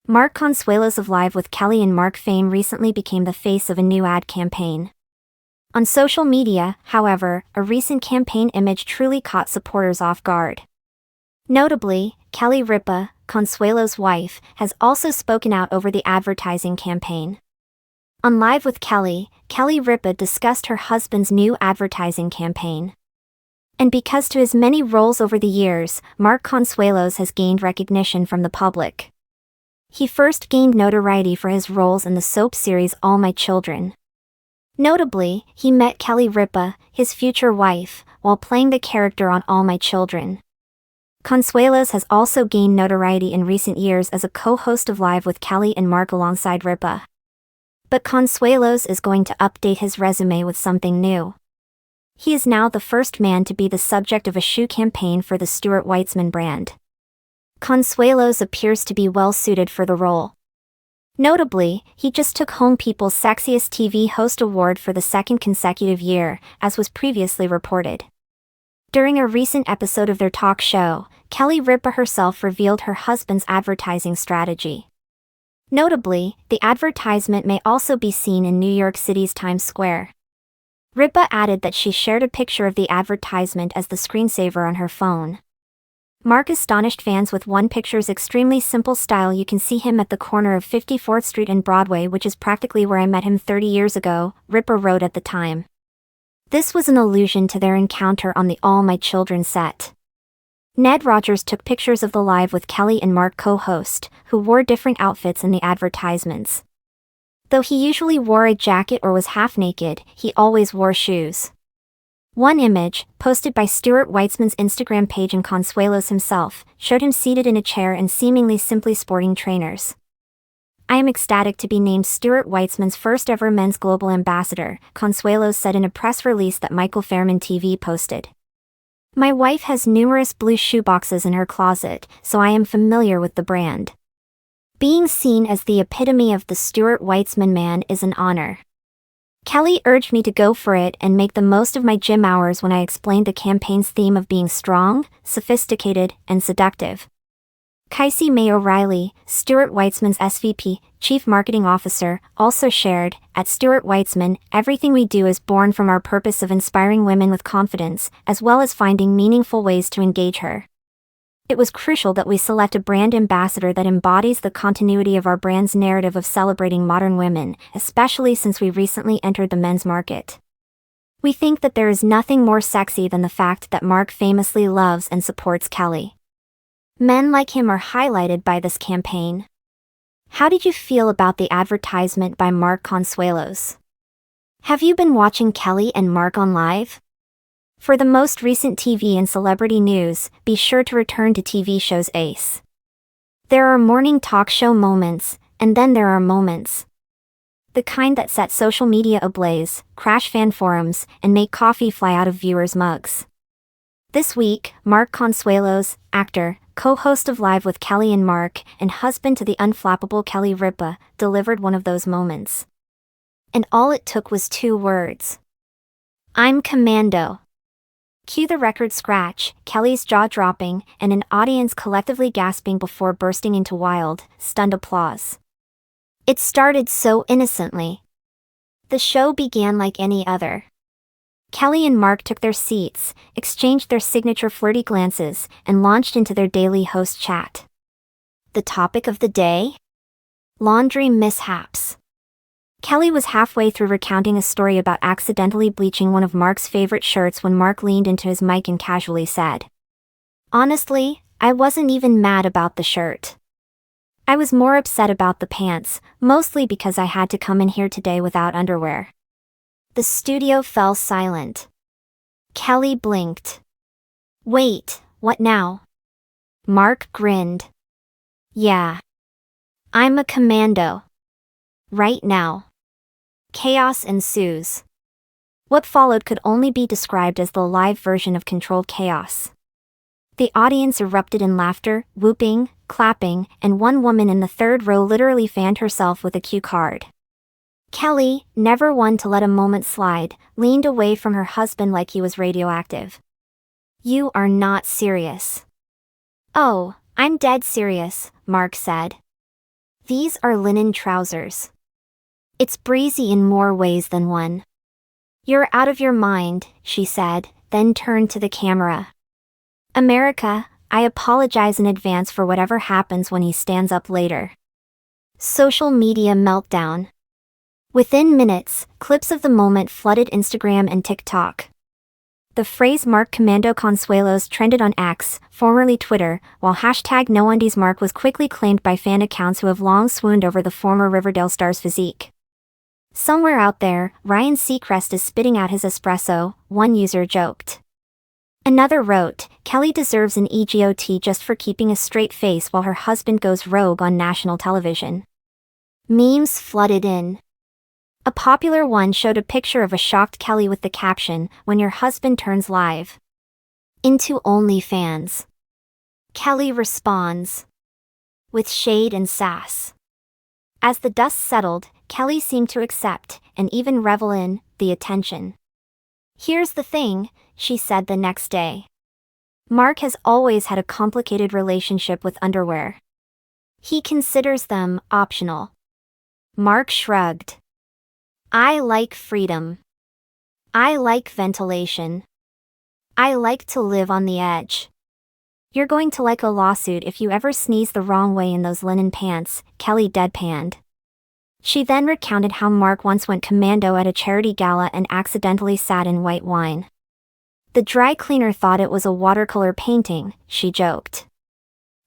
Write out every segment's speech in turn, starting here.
Mark Consuelos of Live with Kelly and Mark fame recently became the face of a new ad campaign. On social media, however, a recent campaign image truly caught supporters off guard. Notably, Kelly Ripa, Consuelos' wife, has also spoken out over the advertising campaign. On Live with Kelly, Kelly Ripa discussed her husband's new advertising campaign. And because to his many roles over the years, Mark Consuelos has gained recognition from the public. He first gained notoriety for his roles in the soap series All My Children. Notably, he met Kelly Ripa, his future wife, while playing the character on All My Children. Consuelos has also gained notoriety in recent years as a co-host of Live with Kelly and Mark alongside Ripa. But Consuelos is going to update his resume with something new. He is now the first man to be the subject of a shoe campaign for the Stuart Weitzman brand. Consuelos appears to be well suited for the role. Notably, he just took home People's Sexiest TV Host Award for the second consecutive year, as was previously reported. During a recent episode of their talk show, Kelly Ripa herself revealed her husband's advertising strategy. Notably, the advertisement may also be seen in New York City's Times Square. Ripa added that she shared a picture of the advertisement as the screensaver on her phone. Mark astonished fans with one picture's extremely simple style. You can see him at the corner of 54th Street and Broadway, which is practically where I met him 30 years ago, Ripa wrote at the time. This was an allusion to their encounter on the All My Children set. Ned Rogers took pictures of the Live with Kelly and Mark co-host, who wore different outfits in the advertisements. Though he usually wore a jacket or was half naked, he always wore shoes. One image, posted by Stuart Weitzman's Instagram page and Consuelos himself, showed him seated in a chair and seemingly simply sporting trainers. I am ecstatic to be named Stuart Weitzman's first ever men's global ambassador, Consuelos said in a press release that Michael Fairman TV posted. My wife has numerous blue shoeboxes in her closet, so I am familiar with the brand. Being seen as the epitome of the Stuart Weitzman man is an honor. Kelly urged me to go for it and make the most of my gym hours when I explained the campaign's theme of being strong, sophisticated, and seductive. Kicey May O'Reilly, Stuart Weitzman's SVP, Chief Marketing Officer, also shared, at Stuart Weitzman, everything we do is born from our purpose of inspiring women with confidence, as well as finding meaningful ways to engage her. It was crucial that we select a brand ambassador that embodies the continuity of our brand's narrative of celebrating modern women, especially since we recently entered the men's market. We think that there is nothing more sexy than the fact that Mark famously loves and supports Kelly. Men like him are highlighted by this campaign. How did you feel about the advertisement by Mark Consuelos? Have you been watching Kelly and Mark on Live? For the most recent TV and celebrity news, be sure to return to TV shows Ace. There are morning talk show moments, and then there are moments. The kind that set social media ablaze, crash fan forums, and make coffee fly out of viewers' mugs. This week, Mark Consuelos, actor, co-host of Live with Kelly and Mark, and husband to the unflappable Kelly Ripa, delivered one of those moments. And all it took was 2 words. I'm Commando. Cue the record scratch, Kelly's jaw dropping, and an audience collectively gasping before bursting into wild, stunned applause. It started so innocently. The show began like any other. Kelly and Mark took their seats, exchanged their signature flirty glances, and launched into their daily host chat. The topic of the day? Laundry mishaps. Kelly was halfway through recounting a story about accidentally bleaching one of Mark's favorite shirts when Mark leaned into his mic and casually said, "Honestly, I wasn't even mad about the shirt. I was more upset about the pants, mostly because I had to come in here today without underwear." The studio fell silent. Kelly blinked. "Wait, what now?" Mark grinned. "Yeah. I'm a commando. Right now." Chaos ensues. What followed could only be described as the live version of controlled chaos. The audience erupted in laughter, whooping, clapping, and one woman in the third row literally fanned herself with a cue card. Kelly, never one to let a moment slide, leaned away from her husband like he was radioactive. "You are not serious." "Oh, I'm dead serious," Mark said. These are linen trousers. It's breezy in more ways than one. You're out of your mind, she said, then turned to the camera. America, I apologize in advance for whatever happens when he stands up later. Social media meltdown. Within minutes, clips of the moment flooded Instagram and TikTok. The phrase Mark Commando Consuelos trended on X, formerly Twitter, while hashtag #NoUndiesMark was quickly claimed by fan accounts who have long swooned over the former Riverdale star's physique. Somewhere out there, Ryan Seacrest is spitting out his espresso, one user joked. Another wrote, Kelly deserves an EGOT just for keeping a straight face while her husband goes rogue on national television. Memes flooded in. A popular one showed a picture of a shocked Kelly with the caption, "When your husband turns live into OnlyFans." Kelly responds with shade and sass. As the dust settled, Kelly seemed to accept, and even revel in, the attention. Here's the thing, she said the next day. Mark has always had a complicated relationship with underwear. He considers them optional. Mark shrugged. I like freedom. I like ventilation. I like to live on the edge. You're going to like a lawsuit if you ever sneeze the wrong way in those linen pants, Kelly deadpanned. She then recounted how Mark once went commando at a charity gala and accidentally sat in white wine. The dry cleaner thought it was a watercolor painting, she joked.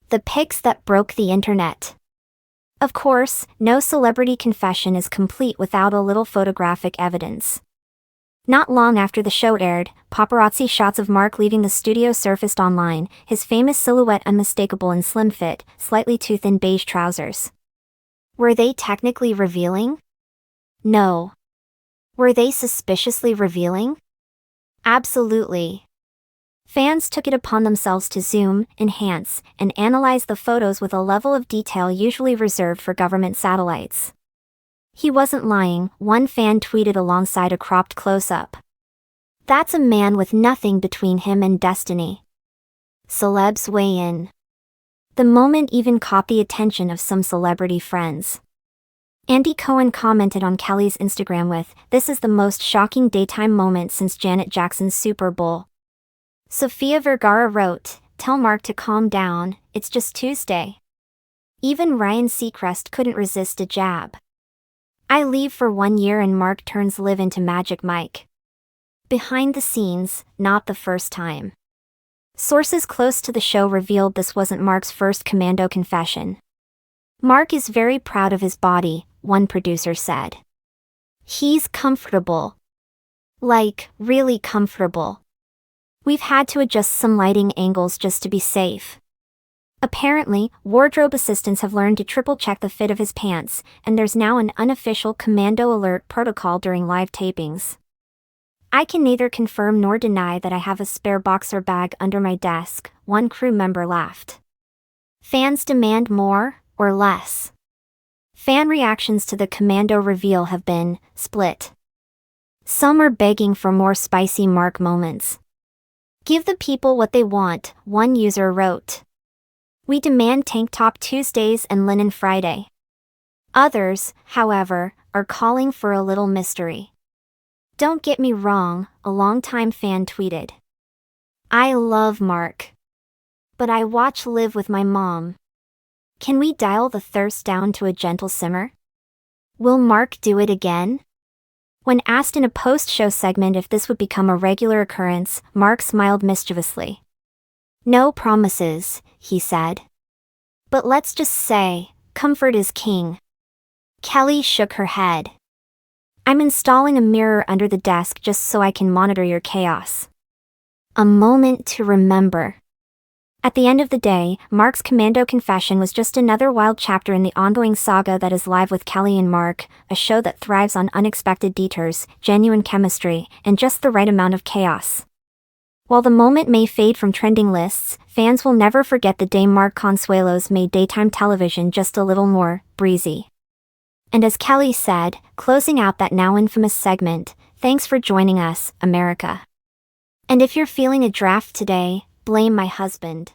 The pics that broke the internet. Of course, no celebrity confession is complete without a little photographic evidence. Not long after the show aired, paparazzi shots of Mark leaving the studio surfaced online, his famous silhouette unmistakable in slim fit, slightly too thin beige trousers. Were they technically revealing? No. Were they suspiciously revealing? Absolutely. Fans took it upon themselves to zoom, enhance, and analyze the photos with a level of detail usually reserved for government satellites. He wasn't lying, one fan tweeted alongside a cropped close-up. That's a man with nothing between him and destiny. Celebs weigh in. The moment even caught the attention of some celebrity friends. Andy Cohen commented on Kelly's Instagram with, "This is the most shocking daytime moment since Janet Jackson's Super Bowl." Sofia Vergara wrote, "Tell Mark to calm down, it's just Tuesday." Even Ryan Seacrest couldn't resist a jab. I leave for 1 year and Mark turns live into Magic Mike. Behind the scenes, not the first time. Sources close to the show revealed this wasn't Mark's first commando confession. Mark is very proud of his body, one producer said. He's comfortable. Like, really comfortable. We've had to adjust some lighting angles just to be safe. Apparently, wardrobe assistants have learned to triple-check the fit of his pants, and there's now an unofficial commando alert protocol during live tapings. I can neither confirm nor deny that I have a spare boxer bag under my desk, one crew member laughed. Fans demand more, or less. Fan reactions to the commando reveal have been split. Some are begging for more spicy Mark moments. Give the people what they want, one user wrote. We demand tank top Tuesdays and linen Friday. Others, however, are calling for a little mystery. Don't get me wrong, a longtime fan tweeted. I love Mark. But I watch Live with my mom. Can we dial the thirst down to a gentle simmer? Will Mark do it again? When asked in a post-show segment if this would become a regular occurrence, Mark smiled mischievously. No promises, he said. But let's just say, comfort is king. Kelly shook her head. I'm installing a mirror under the desk just so I can monitor your chaos. A moment to remember. At the end of the day, Mark's commando confession was just another wild chapter in the ongoing saga that is Live with Kelly and Mark, a show that thrives on unexpected detours, genuine chemistry, and just the right amount of chaos. While the moment may fade from trending lists, fans will never forget the day Mark Consuelos made daytime television just a little more breezy. And as Kelly said, closing out that now infamous segment, thanks for joining us, America. And if you're feeling a draft today, blame my husband.